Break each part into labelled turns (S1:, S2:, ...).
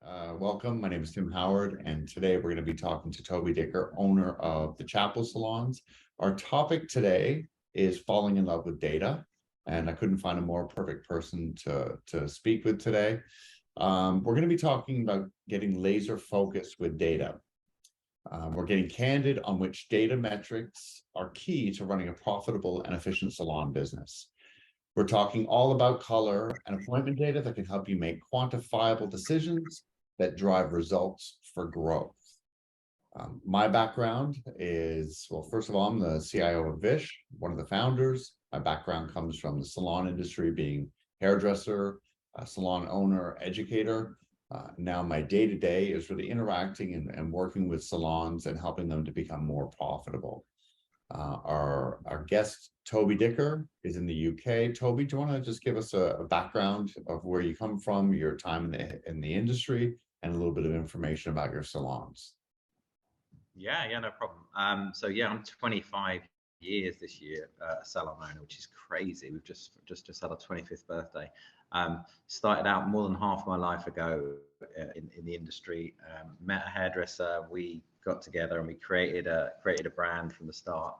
S1: Welcome. My name is Tim Howard, and today we're going to be talking to Toby Dicker, owner of the Chapel Salons. Our topic today is falling in love with data, and I couldn't find a more perfect person to speak with today. We're going to be talking about getting laser focused with data. We're getting candid on which data metrics are key to running a profitable and efficient salon business. We're talking all about color and appointment data that can help you make quantifiable decisions that drive results for growth. My background is, well, first of all, I'm the CIO of Vish, one of the founders. My background comes from the salon industry, being hairdresser, a salon owner, educator. Now my day-to-day is really interacting and working with salons and helping them to become more profitable. Our guest, Toby Dicker, is in the UK. Toby, do you want to just give us a background of where you come from, your time in the industry, and a little bit of information about your salons?
S2: Yeah, no problem. I'm 25 years this year, a salon owner, which is crazy. We've just had our 25th birthday. Started out more than half my life ago in the industry. Met a hairdresser. We got together and we created a brand from the start.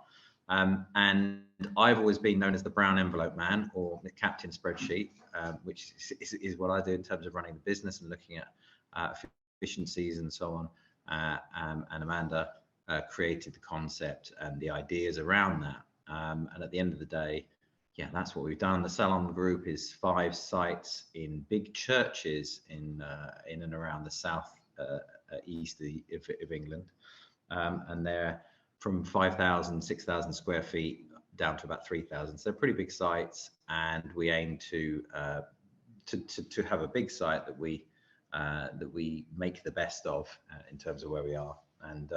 S2: And I've always been known as the brown envelope man, or the captain spreadsheet, which is what I do in terms of running the business and looking at efficiencies and so on. And Amanda created the concept and the ideas around that. And at the end of the day, yeah, that's what we've done. The Salon Group is 5 sites in big churches in and around the south east of England, and they're from 5,000, 6,000 square feet down to about 3,000. So they're pretty big sites, and we aim to have a big site that we make the best of in terms of where we are. And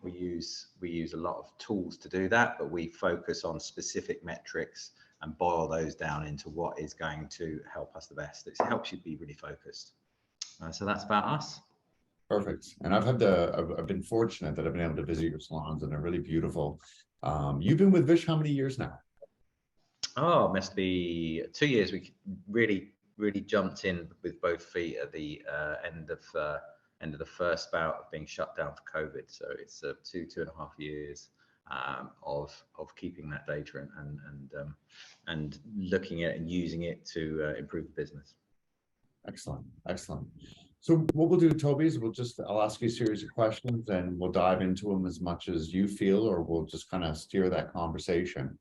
S2: we use a lot of tools to do that, but we focus on specific metrics and boil those down into what is going to help us the best. It helps you be really focused. So that's about us.
S1: Perfect. And I've been fortunate that I've been able to visit your salons, and they're really beautiful. You've been with Vish how many years now?
S2: Oh, it must be 2 years. We really jumped in with both feet at the end of the first bout of being shut down for COVID. So it's 2.5 years of keeping that data and looking at it and using it to improve the business.
S1: Excellent. So what we'll do, Toby, is I'll ask you a series of questions and we'll dive into them as much as you feel, or we'll just kind of steer that conversation.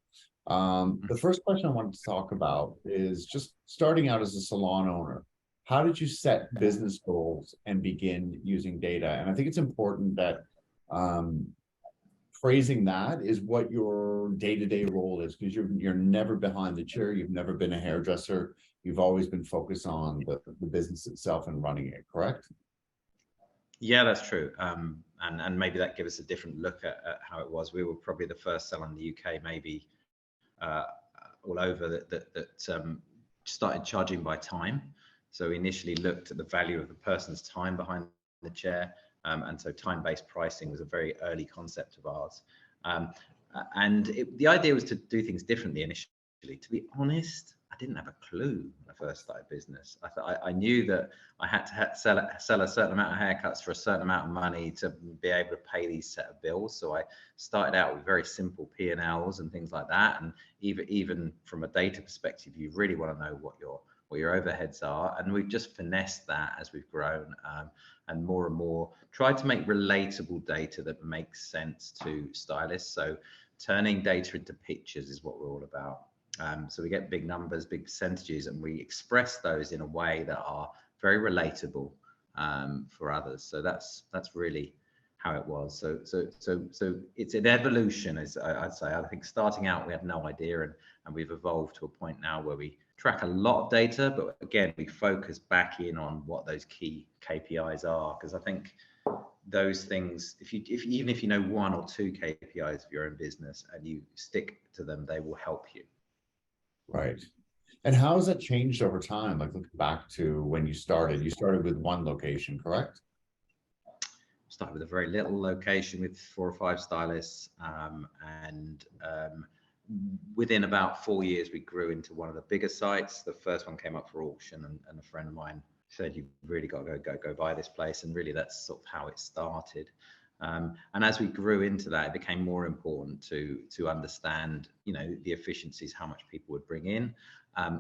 S1: The first question I wanted to talk about is just starting out as a salon owner. How did you set business goals and begin using data? And I think it's important that phrasing that is what your day-to-day role is, because you're never behind the chair. You've never been a hairdresser. You've always been focused on the business itself and running it, correct?
S2: Yeah, that's true. And maybe that gives us a different look at how it was. We were probably the first salon in the UK, maybe all over that started charging by time. So we initially looked at the value of the person's time behind the chair. And so time-based pricing was a very early concept of ours. The idea was to do things differently initially. To be honest, I didn't have a clue when I first started business. I knew that I had to sell a certain amount of haircuts for a certain amount of money to be able to pay these set of bills. So I started out with very simple P&Ls and things like that. And even from a data perspective, you really want to know what your overheads are. And we've just finessed that as we've grown, and more tried to make relatable data that makes sense to stylists. So turning data into pictures is what we're all about. So we get big numbers, big percentages, and we express those in a way that are very relatable for others. So that's really how it was. So it's an evolution, as I'd say. I think starting out we had no idea, and we've evolved to a point now where we track a lot of data, but again we focus back in on what those key KPIs are, because I think those things, even if you know 1 or 2 KPIs of your own business and you stick to them, they will help you.
S1: Right. And how has that changed over time? Like looking back to when you started with 1 location, correct?
S2: Started with a very little location with 4 or 5 stylists, and within about 4 years we grew into one of the bigger sites. The first one came up for auction, and a friend of mine said, you've really got to go buy this place. And really that's sort of how it started. And as we grew into that, it became more important to understand, you know, the efficiencies, how much people would bring in.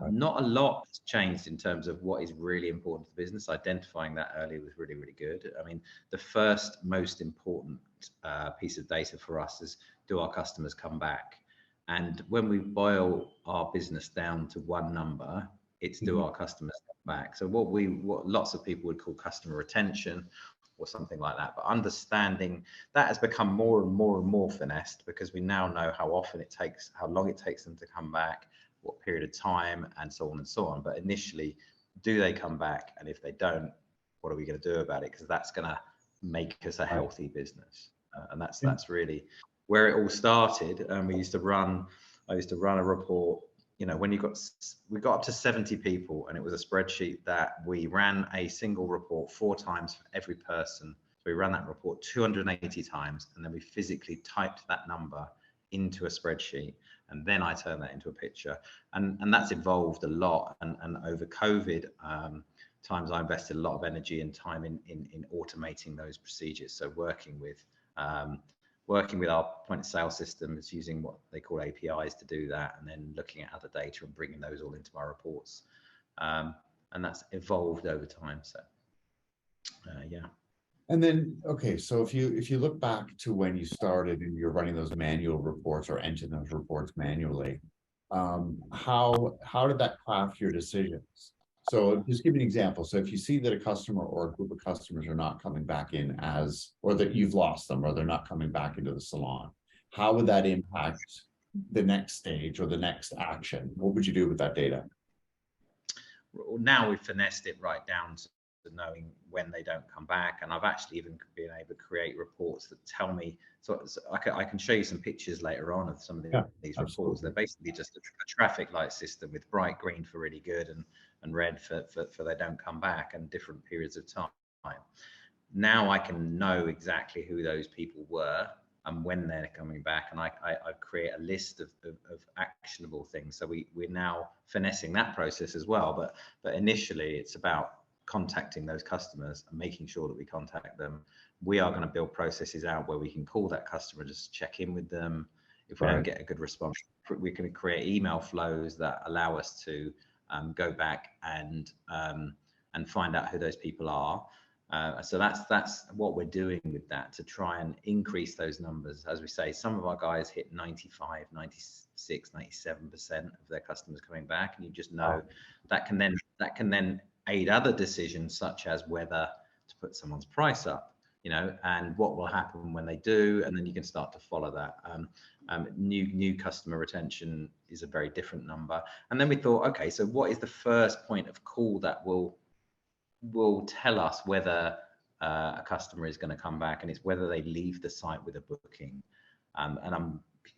S2: Not a lot changed in terms of what is really important to the business. Identifying that early was really, really good. I mean, the first most important piece of data for us is, do our customers come back? And when we boil our business down to one number, it's do our customers come back? So what lots of people would call customer retention or something like that. But understanding that has become more and more and more finessed, because we now know how often it takes, how long it takes them to come back, what period of time, and so on and so on. But initially, do they come back? And if they don't, what are we going to do about it? Because that's going to make us a healthy business. And that's really where it all started. I used to run a report, you know, when we got up to 70 people, and it was a spreadsheet that we ran a single report 4 times for every person. So we ran that report 280 times, and then we physically typed that number into a spreadsheet, and then I turned that into a picture. And that's evolved a lot. And over COVID times, I invested a lot of energy and time in automating those procedures. So working with our point of sale systems, using what they call APIs to do that, and then looking at other data and bringing those all into my reports. And that's evolved over time. So, yeah.
S1: And then, okay, so if you look back to when you started and you're running those manual reports or entering those reports manually, how did that craft your decisions? So just give me an example. So if you see that a customer or a group of customers are not coming back in or that you've lost them, or they're not coming back into the salon, how would that impact the next stage or the next action? What would you do with that data?
S2: Now we've finessed it right down to knowing when they don't come back, and I've actually even been able to create reports that tell me. So I can show you some pictures later on of some of these reports. They're basically just a traffic light system with bright green for really good and red for they don't come back, and different periods of time. Now I can know exactly who those people were and when they're coming back, and I create a list of actionable things. So we're now finessing that process as well. But initially, it's about contacting those customers and making sure that we contact them. We are going to build processes out where we can call that customer, just check in with them. If we don't get a good response, we can create email flows that allow us to go back and find out who those people are. So that's what we're doing with that, to try and increase those numbers. As we say, some of our guys hit 95, 96, 97% of their customers coming back, and you just know that can then aid other decisions, such as whether to put someone's price up, you know, and what will happen when they do, and then you can start to follow that. New customer retention is a very different number. And then we thought, okay, so what is the first point of call that will tell us whether a customer is going to come back? And it's whether they leave the site with a booking.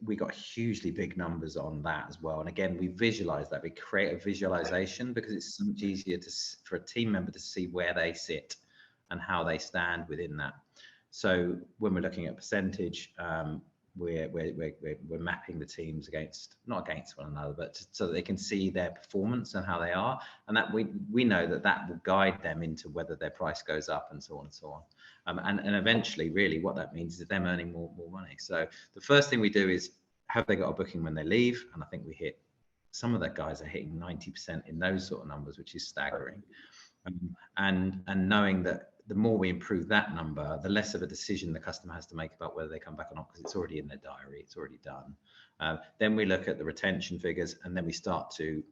S2: We got hugely big numbers on that as well. And again, we visualize that. We create a visualization because it's so much easier for a team member to see where they sit and how they stand within that. So when we're looking at percentage, we're mapping the teams not against one another, but so that they can see their performance and how they are, and that we know that will guide them into whether their price goes up, and so on and so on. And eventually, really, what that means is them earning more money. So the first thing we do is, have they got a booking when they leave? And I think we hit, some of the guys are hitting 90% in those sort of numbers, which is staggering. And knowing that the more we improve that number, the less of a decision the customer has to make about whether they come back or not, because it's already in their diary, it's already done. Then we look at the retention figures, and then we start to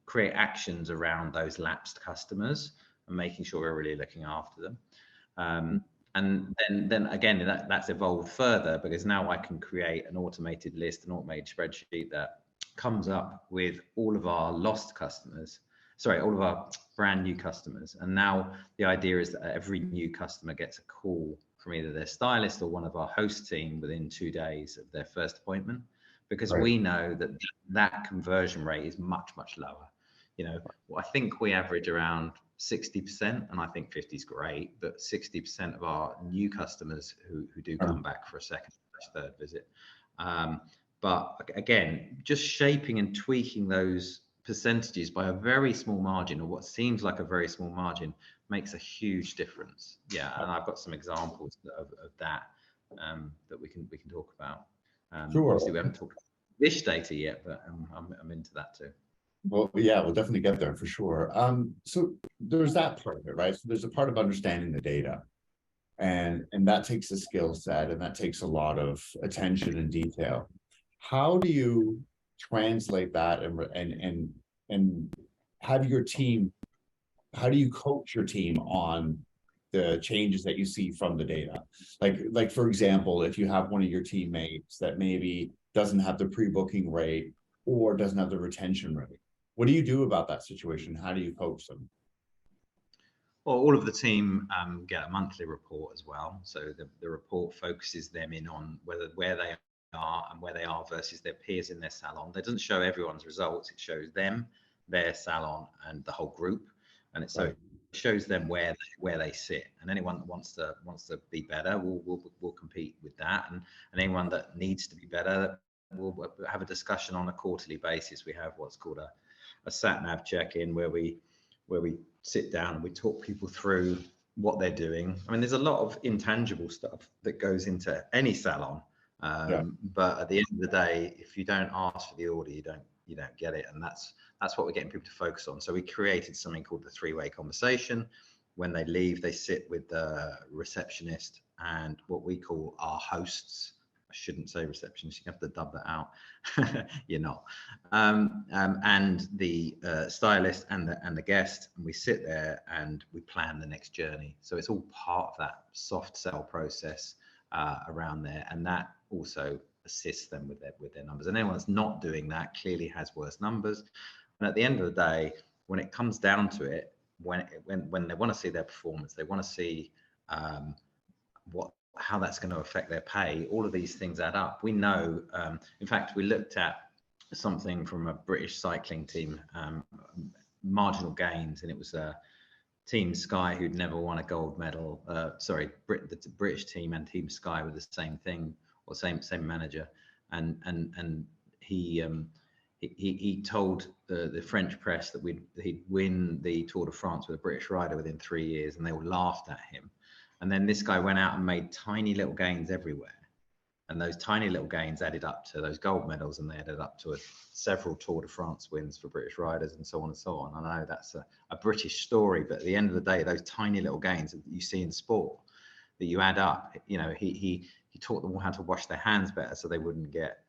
S2: create actions around those lapsed customers and making sure we're really looking after them. And then again, that's evolved further, because now I can create an automated list, an automated spreadsheet that comes up with all of our lost customers, all of our brand new customers. And now the idea is that every new customer gets a call from either their stylist or one of our host team within 2 days of their first appointment, because we know that conversion rate is much, much lower. You know, I think we average around 60%, and I think 50 is great, but 60% of our new customers who do come back for a second/third visit. But again, just shaping and tweaking those percentages by a very small margin, or what seems like a very small margin, makes a huge difference. Yeah, and I've got some examples of that that we can talk about.
S1: Sure.
S2: Obviously, we haven't talked about Vish data yet, but I'm into that too.
S1: Well, yeah, we'll definitely get there for sure. So there's that part of it, right? So there's a part of understanding the data, and that takes a skill set, and that takes a lot of attention and detail. How do you translate that and have your team? How do you coach your team on the changes that you see from the data? Like for example, if you have one of your teammates that maybe doesn't have the pre-booking rate or doesn't have the retention rate, what do you do about that situation? How do you coach them?
S2: Well, all of the team get a monthly report as well. So the report focuses them in on where they are and where they are versus their peers in their salon. It doesn't show everyone's results. It shows them, their salon, and the whole group. And so it shows them where they sit. And anyone that wants to be better, will compete with that. And anyone that needs to be better, we'll have a discussion on a quarterly basis. We have what's called a sat nav check-in where we sit down and we talk people through what they're doing. I mean, there's a lot of intangible stuff that goes into any salon, but at the end of the day, if you don't ask for the order, you don't get it, and that's what we're getting people to focus on. So we created something called the three-way conversation. When they leave, they sit with the receptionist and what we call our hosts. I shouldn't say receptionist, you have to dub that out. You're not. And the stylist and the guest, and we sit there and we plan the next journey. So it's all part of that soft sell process around there, and that also assists them with their numbers. And anyone that's not doing that clearly has worse numbers. And at the end of the day, when it comes down to it, when they want to see their performance, they want to see how that's going to affect their pay. All of these things add up. We know, in fact, we looked at something from a British cycling team, marginal gains, and it was Team Sky who'd never won a gold medal. Sorry, the British team and Team Sky were the same thing, or same manager, and he told the French press that he'd win the Tour de France with a British rider within 3 years, and they all laughed at him. And then this guy went out and made tiny little gains everywhere. And those tiny little gains added up to those gold medals, and they added up to several Tour de France wins for British riders, and so on and so on. I know that's a British story, but at the end of the day, those tiny little gains that you see in sport that you add up, he taught them all how to wash their hands better so they wouldn't get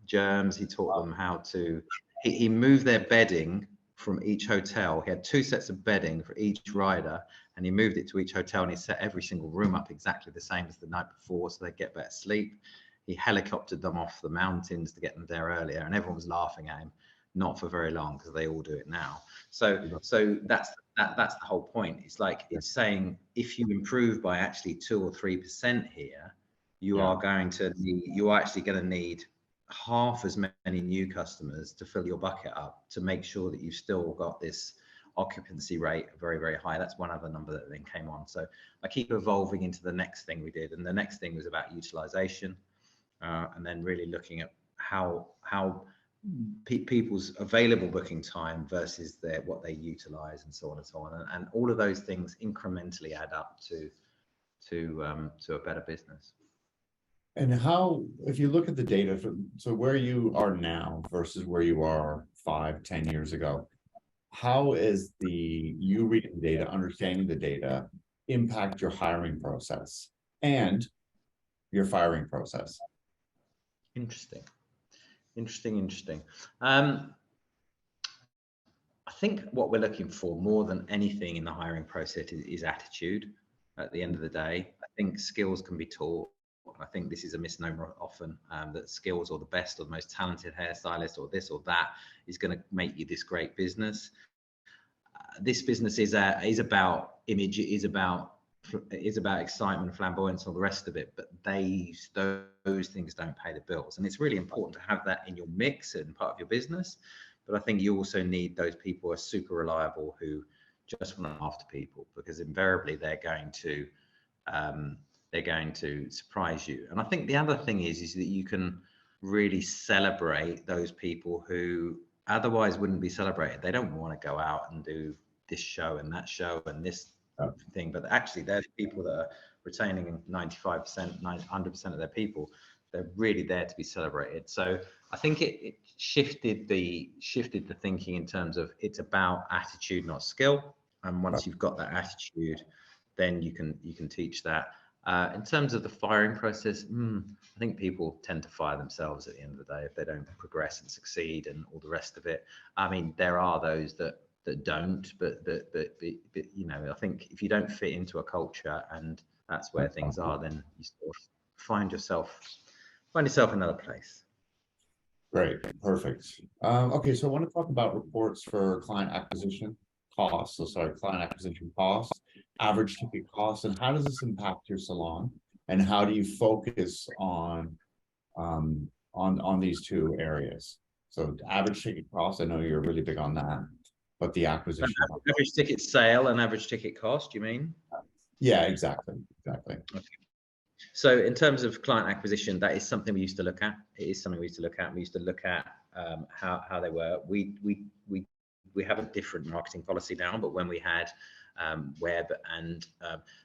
S2: germs. He taught them how to, he moved their bedding from each hotel. He had 2 sets of bedding for each rider, and he moved it to each hotel, and he set every single room up exactly the same as the night before so they get better sleep. He helicoptered them off the mountains to get them there earlier, and everyone was laughing at him, not for very long, because they all do it now. So that's the whole point. It's like, it's saying if you improve by actually 2 or 3% here, you are actually going to need half as many new customers to fill your bucket up, to make sure that you've still got this occupancy rate very, very high. That's one other number that then came on. So I keep evolving into the next thing we did, and the next thing was about utilization, and then really looking at how people's available booking time versus what they utilize, and so on and so on, and all of those things incrementally add up to a better business.
S1: And how, if you look at the data, so where you are now versus where you are 5-10 years ago, how is you reading the data, understanding the data, impact your hiring process and your firing process?
S2: Interesting. I think what we're looking for more than anything in the hiring process is attitude. At the end of the day, I think skills can be taught. I think this is a misnomer often, that skills or the best or the most talented hairstylist or this or that is going to make you this great business. This business is about image, it is about excitement, flamboyance, all the rest of it, but those things don't pay the bills. And it's really important to have that in your mix and part of your business. But I think you also need those people who are super reliable, who just want to look after people, because invariably they're going to surprise you. And I think the other thing is that you can really celebrate those people who otherwise wouldn't be celebrated. They don't want to go out and do this show and that show and this thing, but actually they're the people that are retaining 95%, 100% of their people. They're really there to be celebrated. So I think it shifted the thinking in terms of it's about attitude, not skill. And once you've got that attitude, then you can teach that. In terms of the firing process, I think people tend to fire themselves at the end of the day if they don't progress and succeed and all the rest of it. I mean, there are those that don't, but you know, I think if you don't fit into a culture and that's where things are, then you sort of find yourself another place.
S1: Great, perfect. Okay, so I want to talk about reports for client acquisition costs. So sorry, client acquisition costs, average ticket costs, and how does this impact your salon? And how do you focus on these two areas? So average ticket costs, I know you're really big on that, but the acquisition.
S2: Average ticket sale and average ticket cost, you mean?
S1: Yeah, exactly. Okay.
S2: So in terms of client acquisition, that is something we used to look at. It is something we used to look at. We used to look at how they were. We have a different marketing policy now, but when we had web and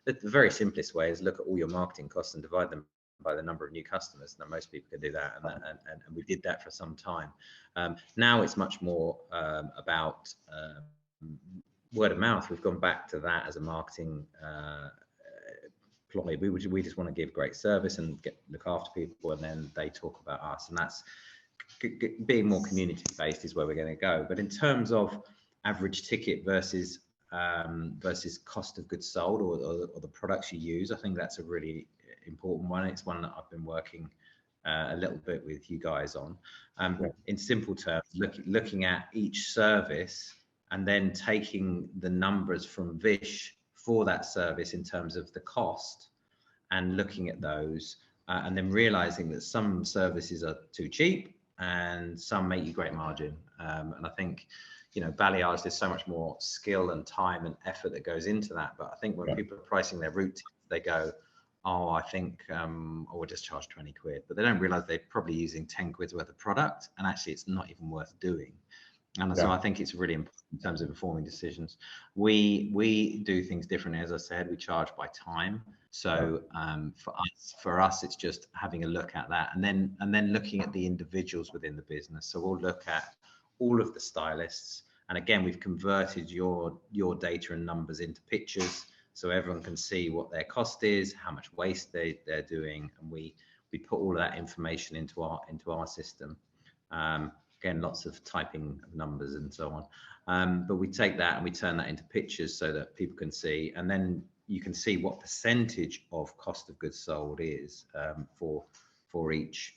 S2: the very simplest way is look at all your marketing costs and divide them by the number of new customers. Now most people can do that, and we did that for some time. Now it's much more about word of mouth. We've gone back to that as a marketing ploy. We just want to give great service and look after people, and then they talk about us, and that's being more community based is where we're going to go. But in terms of average ticket versus cost of goods sold or the products you use, I think that's a really important one. It's one that I've been working a little bit with you guys on. In simple terms, looking at each service and then taking the numbers from Vish for that service in terms of the cost and looking at those and then realizing that some services are too cheap and some make you great margin. And I think, you know, balayage, there's so much more skill and time and effort that goes into that. But I think when people are pricing their route, they go, oh, I think, we'll just charge 20 quid. But they don't realize they're probably using 10 quid's worth of product. And actually, it's not even worth doing. And so I think it's really important in terms of informing decisions. We do things differently. As I said, we charge by time. So for us, it's just having a look at that and then looking at the individuals within the business. So we'll look at all of the stylists. And again, we've converted your data and numbers into pictures so everyone can see what their cost is, how much waste they're doing. And we put all of that information into our system. Again, lots of typing of numbers and so on. But we take that and we turn that into pictures so that people can see, and then you can see what percentage of cost of goods sold is for each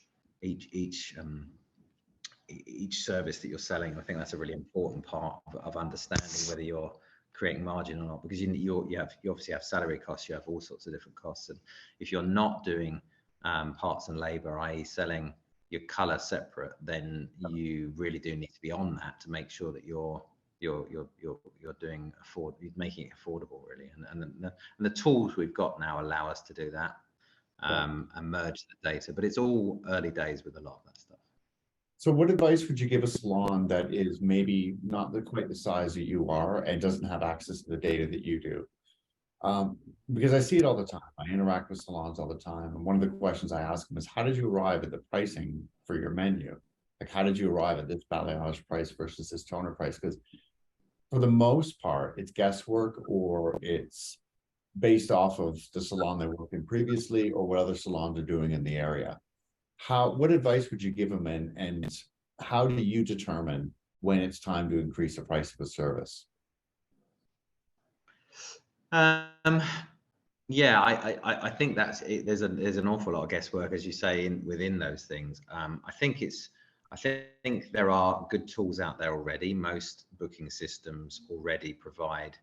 S2: service that you're selling. I think that's a really important part of understanding whether you're creating margin or not, because you obviously have salary costs, you have all sorts of different costs, and if you're not doing parts and labor, i.e. selling your color separate, then you really do need to be on that to make sure that you're doing making it affordable, really. And the tools we've got now allow us to do that and merge the data, but it's all early days with a lot of that stuff.
S1: So what advice would you give a salon that is maybe not quite the size that you are and doesn't have access to the data that you do? Because I see it all the time. I interact with salons all the time. And one of the questions I ask them is, how did you arrive at the pricing for your menu? Like, how did you arrive at this balayage price versus this toner price? Because for the most part, it's guesswork, or it's based off of the salon they worked in previously or what other salons are doing in the area. What advice would you give them, and how do you determine when it's time to increase the price of a service?
S2: Yeah, I think that's it. There's an awful lot of guesswork, as you say, within those things. I think there are good tools out there already. Most booking systems already provide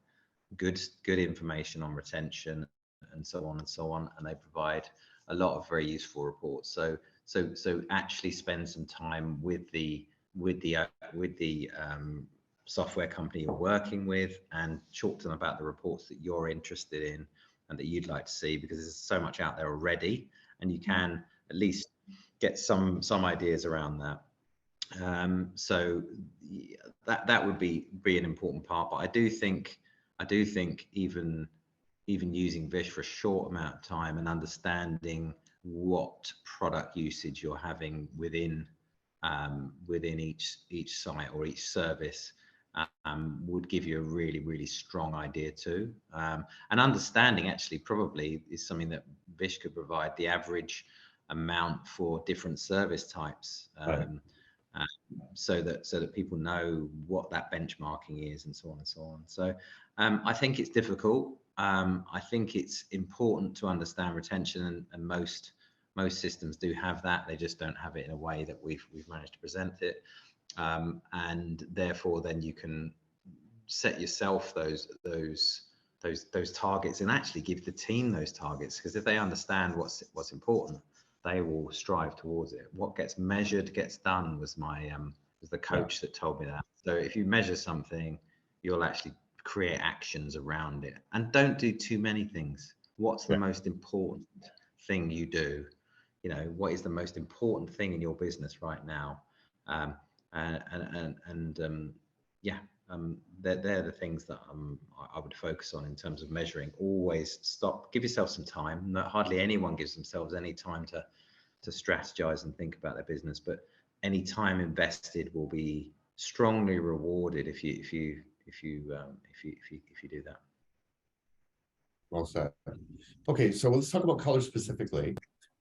S2: good information on retention and so on, and they provide a lot of very useful reports. So actually spend some time with the software company you're working with and talk to them about the reports that you're interested in and that you'd like to see, because there's so much out there already, and you can at least get some ideas around that. So that would be an important part. But I do think even using Vish for a short amount of time and understanding what product usage you're having within each site or each service would give you a really strong idea too. And understanding actually probably is something that Vish could provide, the average amount for different service types.
S1: Right.
S2: So that people know what that benchmarking is and so on and so on. So I think it's difficult. I think it's important to understand retention, and most systems do have that. They just don't have it in a way that we've managed to present it. And therefore, then you can set yourself those targets, and actually give the team those targets, because if they understand what's important, they will strive towards it. What gets measured gets done was the coach that told me that. So if you measure something, you'll actually create actions around it, and don't do too many things. What's the most important thing you do? You know, what is the most important thing in your business right now? They're the things that I would focus on in terms of measuring. Always stop, give yourself some time. Hardly anyone gives themselves any time to strategize and think about their business, but any time invested will be strongly rewarded if you do that.
S1: Well said. Okay, so let's talk about color specifically.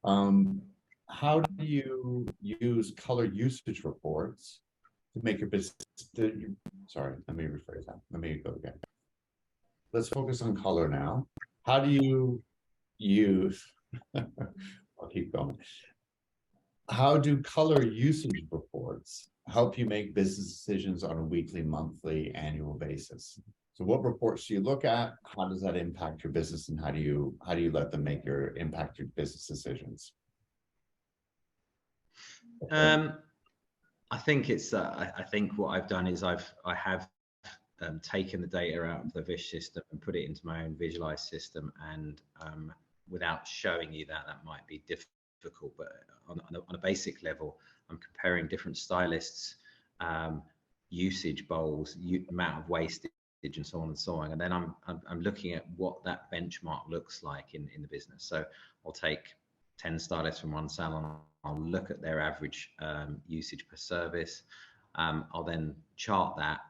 S1: How do you use color usage reports to make your business? Sorry, let me rephrase that. Let me go again. Let's focus on color now. How do you use? I'll keep going. How do color usage reports help you make business decisions on a weekly, monthly, annual basis? So what reports do you look at? How does that impact your business, and how do you let them impact your business decisions?
S2: I think it's I think what I've done is I have taken the data out of the Vish system and put it into my own visualized system, and without showing you that might be difficult, but on a basic level, I'm comparing different stylists, usage bowls, amount of wastage, and so on and so on, and then I'm looking at what that benchmark looks like in the business. So I'll take 10 stylists from one salon, I'll look at their average usage per service, I'll then chart that,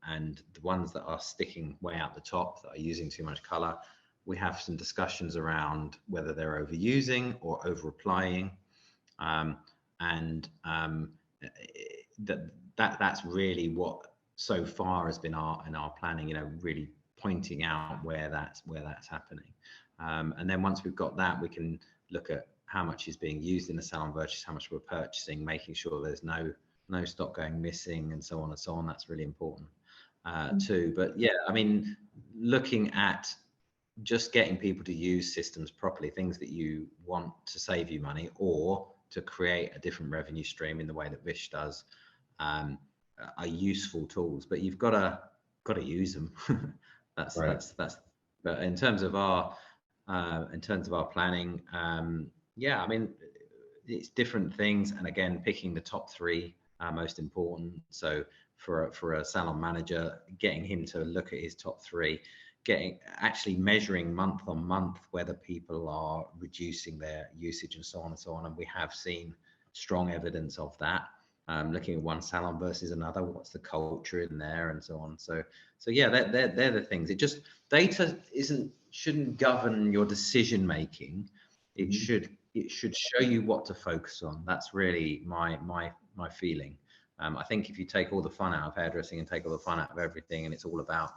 S2: and the ones that are sticking way out the top, that are using too much color, we have some discussions around whether they're overusing or over applying, and that's really what so far has been in our planning, you know, really pointing out where that's happening. And then once we've got that, we can look at how much is being used in the salon versus how much we're purchasing, making sure there's no stock going missing, and so on and so on. That's really important too. But yeah, I mean, looking at just getting people to use systems properly, things that you want to save you money or to create a different revenue stream in the way that Vish does, are useful tools, but you've got to use them. That's
S1: right.
S2: But in terms of our planning, yeah, I mean, it's different things, and again, picking the top three most important. So for a salon manager, getting him to look at his top three, actually measuring month on month whether people are reducing their usage and so on and so on, and we have seen strong evidence of that. Looking at one salon versus another, what's the culture in there, and so on. So yeah, they're the things. It just, data shouldn't govern your decision making. It should show you what to focus on. That's really my feeling. I think if you take all the fun out of hairdressing and take all the fun out of everything, and it's all about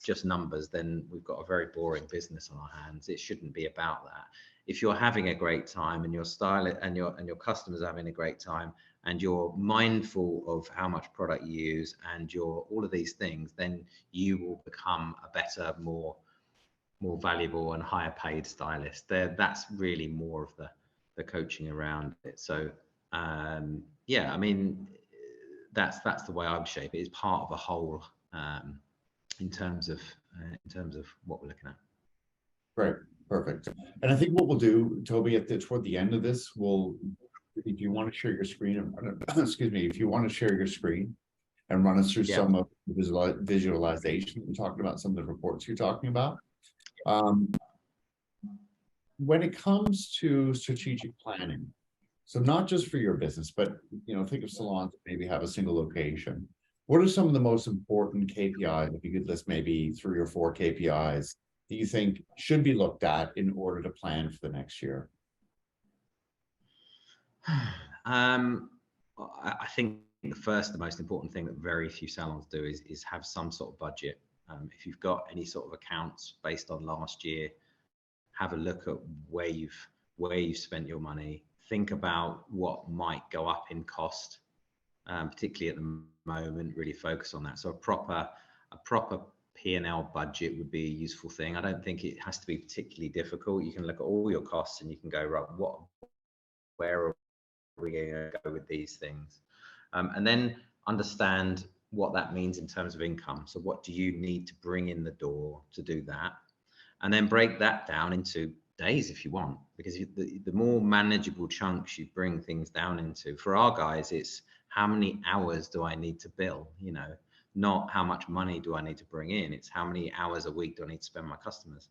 S2: just numbers, then we've got a very boring business on our hands. It shouldn't be about that. If you're having a great time, and your style and your customers are having a great time, and you're mindful of how much product you use, and all of these things, then you will become a better, more valuable and higher paid stylist. That's really more of the coaching around it. So yeah, I mean, that's the way I would shape it. It's part of a whole in terms of what we're looking at.
S1: Right, perfect. And I think what we'll do, Toby, toward the end of this, we'll if you want to share your screen and run it, excuse me, if you want to share your screen and run us through
S2: Yeah.
S1: some of the visualization and talking about some of the reports you're talking about. Um, when it comes to strategic planning, so not just for your business, but think of salons that maybe have a single location. What are some of the most important KPIs? If you could list maybe 3 or 4 KPIs that you think should be looked at in order to plan for the next year?
S2: I think the most important thing that very few salons do is have some sort of budget. If you've got any sort of accounts based on last year, have a look at where you've spent your money. Think about what might go up in cost, particularly at the moment. Really focus on that. So a proper P&L budget would be a useful thing. I don't think it has to be particularly difficult. You can look at all your costs and you can go, right, where are we going to go with these things? And then understand what that means in terms of income. So what do you need to bring in the door to do that? And then break that down into days if you want, because the more manageable chunks you bring things down into, for our guys, it's how many hours do I need to bill, not how much money do I need to bring in. It's how many hours a week do I need to spend with my customers,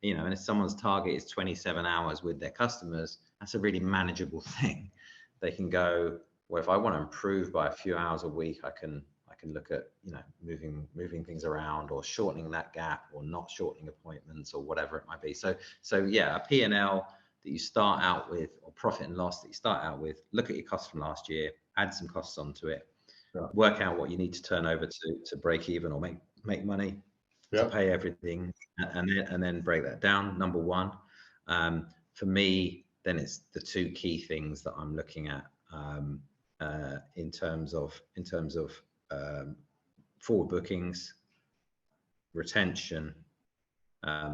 S2: and if someone's target is 27 hours with their customers, that's a really manageable thing. They can go, well, if I want to improve by a few hours a week, I can look at moving things around, or shortening that gap, or not shortening appointments, or whatever it might be. So yeah, a P&L that you start out with, or profit and loss that you start out with, look at your costs from last year, add some costs onto it, work out what you need to turn over to break even or make money, to pay everything, and then break that down. Number one, for me, then it's the 2 key things that I'm looking at in terms of forward bookings, retention.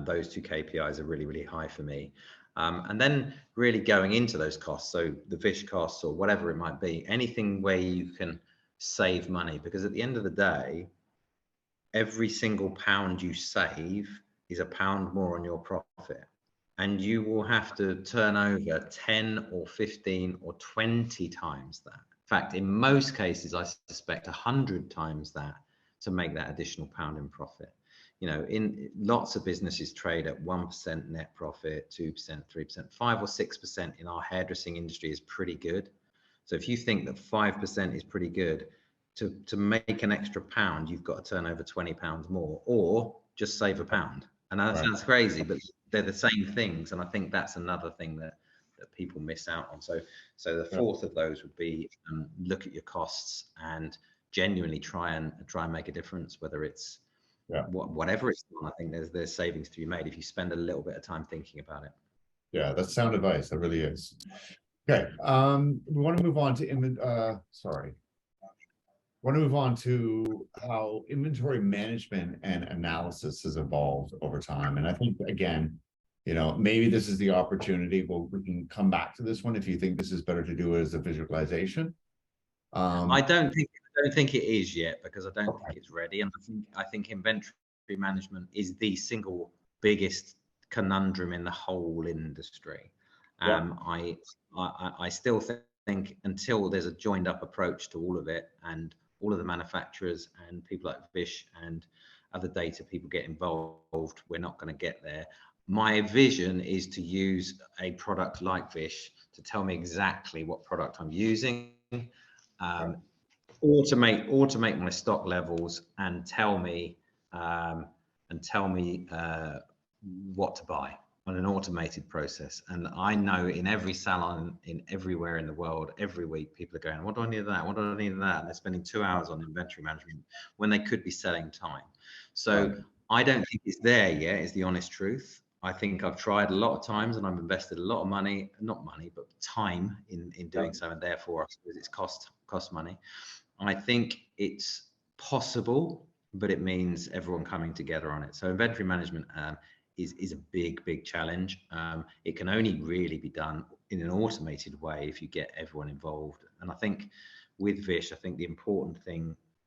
S2: Those 2 KPIs are really, really high for me. And then really going into those costs, so the Vish costs or whatever it might be, anything where you can save money, because at the end of the day, every single pound you save is a pound more on your profit. And you will have to turn over 10 or 15 or 20 times that. In fact, in most cases, I suspect 100 times that to make that additional pound in profit. In lots of businesses trade at 1% net profit, 2%, 3%, 5 or 6% in our hairdressing industry is pretty good. So if you think that 5% is pretty good, to make an extra pound, you've got to turn over 20 pounds more, or just save a pound. And that sounds crazy, but they're the same things. And I think that's another thing that people miss out on. So the fourth of those would be look at your costs and genuinely try and make a difference, whether it's whatever it's on. I think there's savings to be made if you spend a little bit of time thinking about it.
S1: Yeah, that's sound advice. That really is. Okay. We want to move on to want to move on to how inventory management and analysis has evolved over time. And I think, again, maybe this is the opportunity. We can come back to this one if you think this is better to do as a visualization.
S2: I don't think it is yet, because I don't think it's ready. And I think inventory management is the single biggest conundrum in the whole industry. I still think until there's a joined up approach to all of it, and all of the manufacturers and people like Vish and other data people get involved, we're not going to get there. My vision is to use a product like Vish to tell me exactly what product I'm using, automate my stock levels, and tell me what to buy on an automated process. And I know in every salon, in everywhere in the world, every week, people are going, what do I need of that? What do I need of that? And they're spending 2 hours on inventory management when they could be selling time. So I don't think it's there yet, is the honest truth. I think I've tried a lot of times and I've invested a lot of money, not money, but time in doing so. And therefore, I suppose it's cost money. I think it's possible, but it means everyone coming together on it. So inventory management is a big challenge. It can only really be done in an automated way if you get everyone involved. And I think with Vish, I think the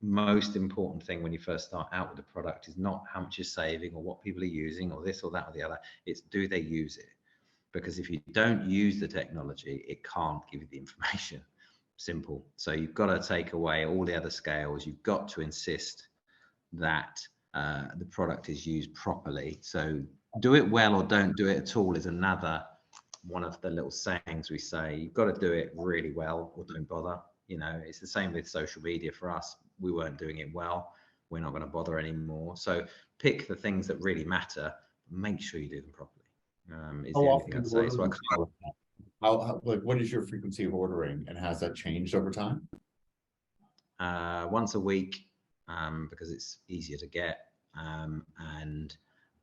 S2: most important thing when you first start out with the product is not how much you're saving or what people are using or this or that or the other. It's, do they use it? because if you don't use the technology, it can't give you the information. Simple. So you've got to take away all the other scales. You've got to insist that the product is used properly. So do it well or don't do it at all is another one of the little sayings we say. You've got to do it really well or don't bother. You know, it's the same with social media for us. We weren't doing it well. We're not going to bother anymore. So pick the things that really matter. Make sure you do them properly. Is the only thing I'd say. So
S1: like, what is your frequency of ordering, and has that changed over time?
S2: Once a week, because it's easier to get. And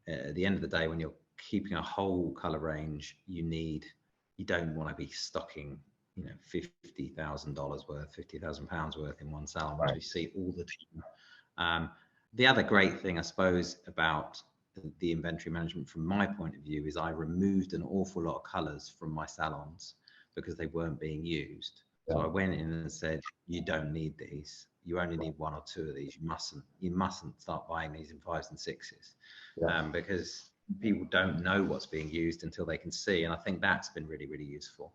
S2: at the end of the day, when you're keeping a whole color range, you don't want to be stocking, you know, $50,000 worth, £50,000 worth in one salon, which we see all the time. The other great thing, I suppose, about the inventory management from my point of view is I removed an awful lot of colors from my salons because they weren't being used. So I went in and said, you don't need these. You only need one or two of these. You mustn't start buying these in 5s and 6s, because people don't know what's being used until they can see. And I think that's been really, really useful.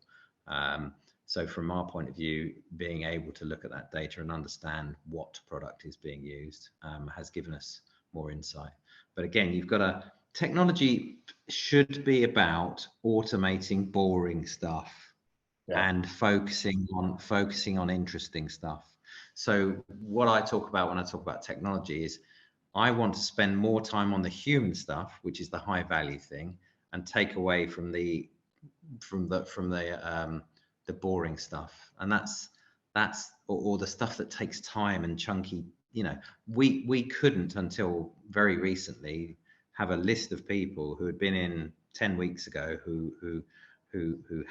S2: So from our point of view, being able to look at that data and understand what product is being used has given us more insight. But again, technology should be about automating boring stuff and focusing on interesting stuff. So what I talk about when I talk about technology is I want to spend more time on the human stuff, which is the high value thing, and take away from the boring stuff. And that's or the stuff that takes time and chunky. You know, we couldn't until very recently have a list of people who had been in 10 weeks ago who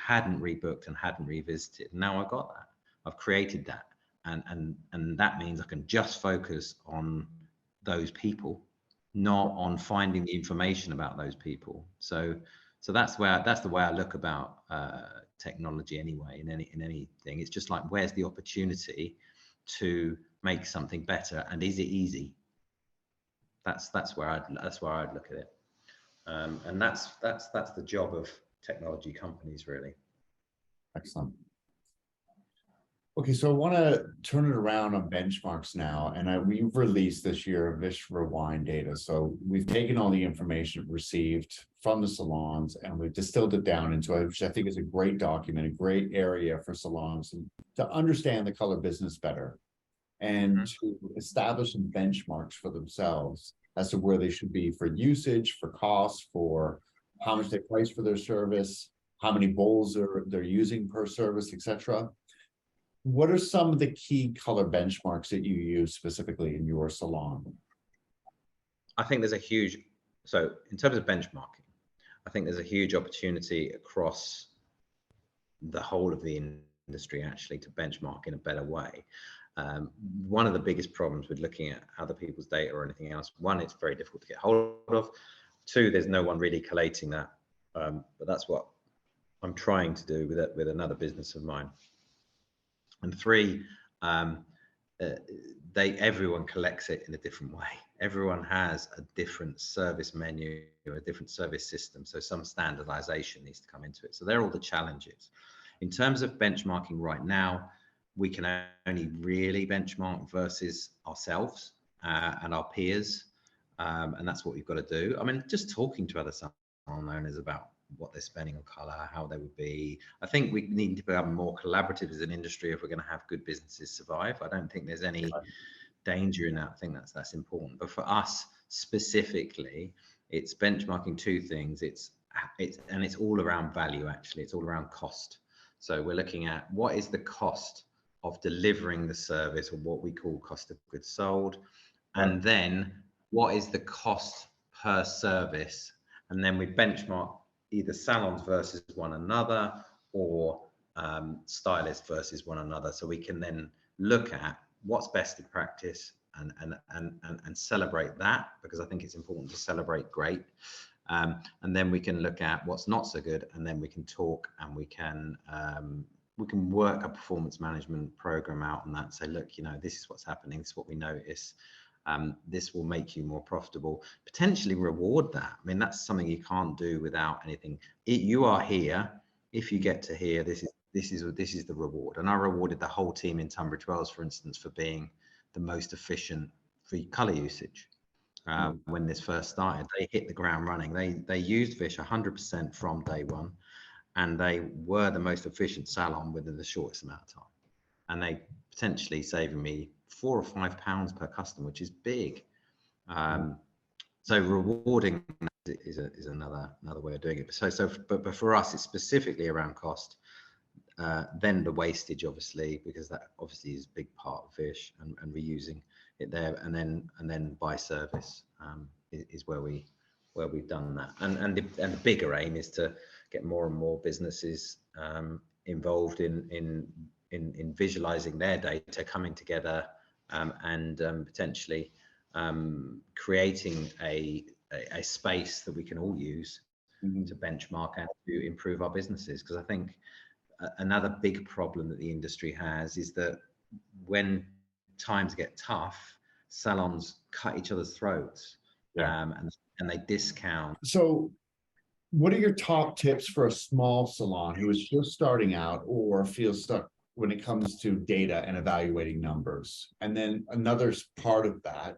S2: hadn't rebooked and hadn't revisited. Now I've got that. I've created that. And that means I can just focus on those people, not on finding the information about those people. So that's the way I look about technology anyway, in anything. It's just like, where's the opportunity to make something better, and is it easy? That's where I'd look at it. And that's the job of technology companies, really.
S1: Excellent. Okay, so I want to turn it around on benchmarks now, and we've released this year Vish Rewind data. So we've taken all the information received from the salons and we've distilled it down into it, which I think is a great document, a great area for salons to understand the color business better and to establish some benchmarks for themselves as to where they should be for usage, for cost, for how much they price for their service, how many bowls they're using per service, etc. What are some of the key color benchmarks that you use specifically in your salon?
S2: I think there's so in terms of benchmarking, I think there's a huge opportunity across the whole of the industry actually to benchmark in a better way. One of the biggest problems with looking at other people's data or anything else, one, it's very difficult to get hold of. Two, there's no one really collating that. But that's what I'm trying to do with another business of mine. And three, everyone collects it in a different way. Everyone has a different service menu, a different service system. So some standardization needs to come into it. So they're all the challenges. In terms of benchmarking right now, we can only really benchmark versus ourselves and our peers. And that's what we've got to do. I mean, just talking to other salon owners about what they're spending on color, how they would be. I think we need to become more collaborative as an industry if we're going to have good businesses survive. I don't think there's any danger in that. I think that's important. But for us specifically, it's benchmarking two things. It's all around value, actually. It's all around cost. So we're looking at what is the cost of delivering the service, or what we call cost of goods sold, and then what is the cost per service, and then we benchmark either salons versus one another or stylists versus one another, so we can then look at what's best in practice and celebrate that, because I think it's important to celebrate great. And then we can look at what's not so good, and then we can talk and we can work a performance management program out on that. Say, look, you know, this is what's happening, this is what we notice. This will make you more profitable, potentially reward that. I mean, that's something you can't do without anything. You are here. If you get to here, this is the reward. And I rewarded the whole team in Tunbridge Wells, for instance, for being the most efficient for color usage. When this first started, they hit the ground running. They used Vish 100% from day one, and they were the most efficient salon within the shortest amount of time. And they potentially saving me £4 or £5 per customer, which is big. So rewarding is another way of doing it. But for us, it's specifically around cost. Then the wastage, obviously, because that obviously is a big part of Vish, and reusing it there, and then by service is where we've done that. And the bigger aim is to get more and more businesses involved in visualizing their data, coming together, and potentially creating a space that we can all use to benchmark and to improve our businesses. Because I think another big problem that the industry has is that when times get tough, salons cut each other's throats, and they discount.
S1: So what are your top tips for a small salon who is just starting out or feels stuck when it comes to data and evaluating numbers? And then another part of that,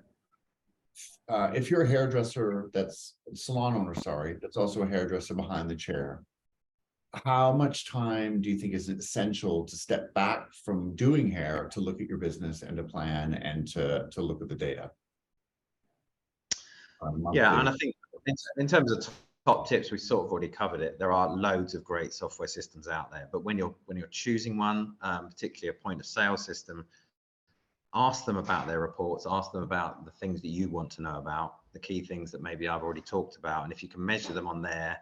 S1: if you're a hairdresser, that's salon owner, sorry, that's also a hairdresser behind the chair, how much time do you think is essential to step back from doing hair to look at your business and to plan and to look at the data?
S2: Yeah, and I think in terms of top tips, we sort of already covered it. There are loads of great software systems out there, but when you're choosing one, particularly a point of sale system, ask them about their reports, ask them about the things that you want to know about, the key things that maybe I've already talked about. And if you can measure them on there,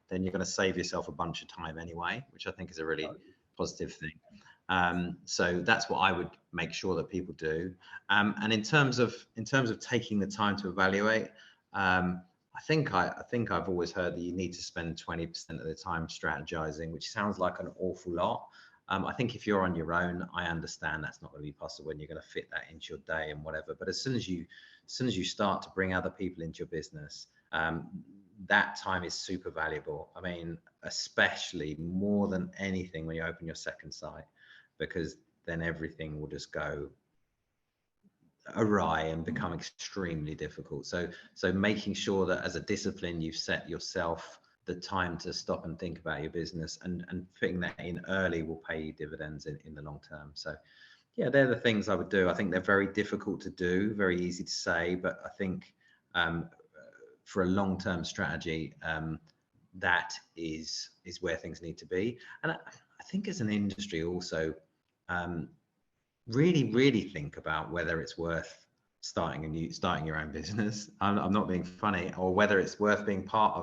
S2: then you're going to save yourself a bunch of time anyway, which I think is a really positive thing. So that's what I would make sure that people do. And in terms of taking the time to evaluate, I think I've always heard that you need to spend 20% of the time strategizing, which sounds like an awful lot. I think if you're on your own, I understand that's not going to be possible and you're going to fit that into your day and whatever. But as soon as you start to bring other people into your business, that time is super valuable. I mean, especially more than anything when you open your second site, because then everything will just go awry and become extremely difficult. So making sure that as a discipline, you've set yourself the time to stop and think about your business, and putting that in early will pay you dividends in the long term. So yeah, they're the things I would do. I think they're very difficult to do, very easy to say, but I think for a long-term strategy, that is where things need to be. And I think as an industry also, really think about whether it's worth starting your own business. I'm not being funny, or whether it's worth being part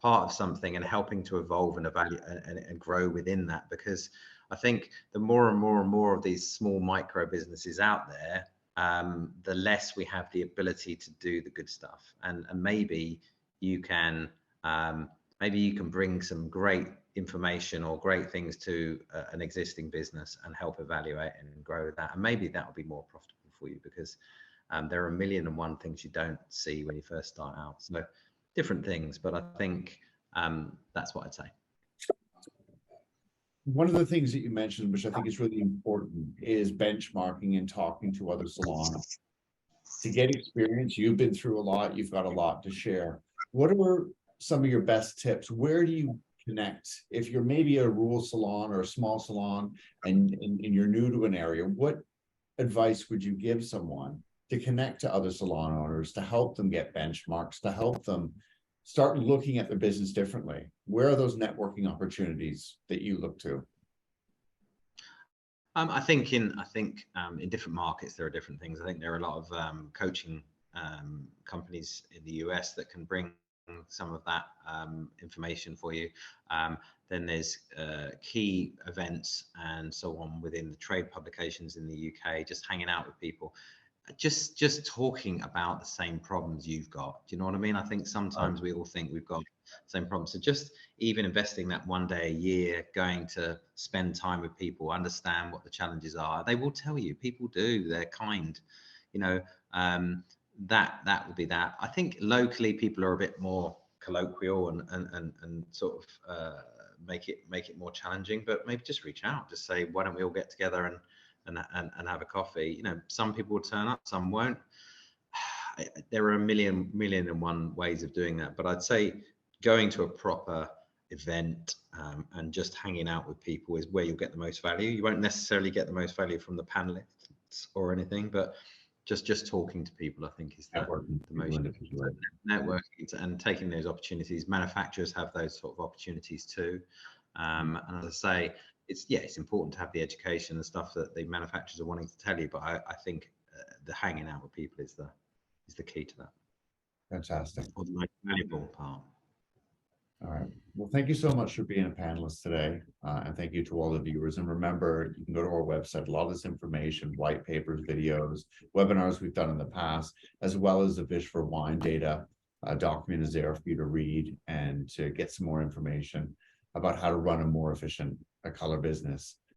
S2: of something and helping to evolve and evaluate and grow within that. Because I think the more and more of these small micro businesses out there, the less we have the ability to do the good stuff. And maybe you can bring some great information or great things to an existing business and help evaluate and grow that. And maybe that will be more profitable for you, because there are 1,000,001 things you don't see when you first start out. So different things, but I think that's what I'd say.
S1: One of the things that you mentioned, which I think is really important, is benchmarking and talking to other salons. To get experience, you've been through a lot, you've got a lot to share. What are some of your best tips? Where do you connect? If you're maybe a rural salon or a small salon and you're new to an area, what advice would you give someone to connect to other salon owners, to help them get benchmarks, to help them start looking at their business differently? Where are those networking opportunities that you look to?
S2: I think in different markets there are different things. I think there are a lot of coaching companies in the US that can bring some of that information for you. Then there's key events and so on within the trade publications in the UK, just hanging out with people, just talking about the same problems you've got. Do you know what I mean? I think sometimes we all think we've got the same problems. So just even investing that one day a year, going to spend time with people, understand what the challenges are. They will tell you, people do, they're kind. You know, That would be that. I think locally people are a bit more colloquial and sort of make it more challenging, but maybe just reach out, just say, why don't we all get together and have a coffee? You know, some people will turn up, some won't. There are a million and one ways of doing that, but I'd say going to a proper event and just hanging out with people is where you'll get the most value. You won't necessarily get the most value from the panelists or anything, but just talking to people, I think, is the most networking and taking those opportunities. Manufacturers have those sort of opportunities too. And as I say, it's important to have the education and stuff that the manufacturers are wanting to tell you, but I think the hanging out with people is the key to that.
S1: Fantastic.
S2: Or the most valuable part.
S1: All right. Well, thank you so much for being a panelist today. And thank you to all the viewers. And remember, you can go to our website, a lot of this information, white papers, videos, webinars we've done in the past, as well as the Vish for Wine data document is there for you to read and to get some more information about how to run a more efficient color business.